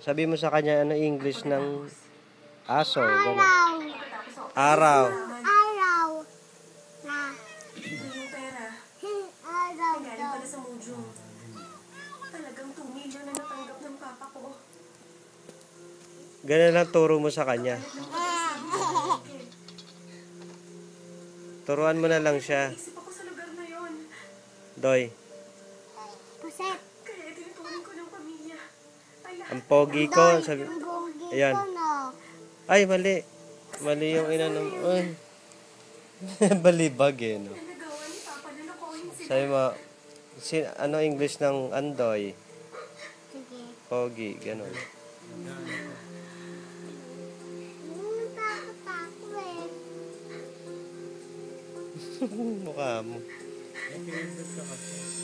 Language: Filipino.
Sabi mo sa kanya ano English ng aso. Ganun. Araw. Araw. Araw. Na. Ito yung pera. Araw Galing daw. pala sa Mojo. Talagang 2 million na natanggap ng papa ko. Ganun lang turo mo sa kanya. Turuan mo na lang siya. Isip ako sa lugar na yon. Doy. Puset. Kaya tinuturing ko ng pamilya. Ay, Ang pogi ko. Sabi, Ang bugi ayan. ko no. Ay, mali. Mali yung inanong. Ay. Balibag eh, no? nagawa ni Papa na nakuhin sila. Sabi mo, ano English ng Andoy? Sige. Pogi, ganun. Takot ako eh. Mukha mo. Nakikinig ka kasi.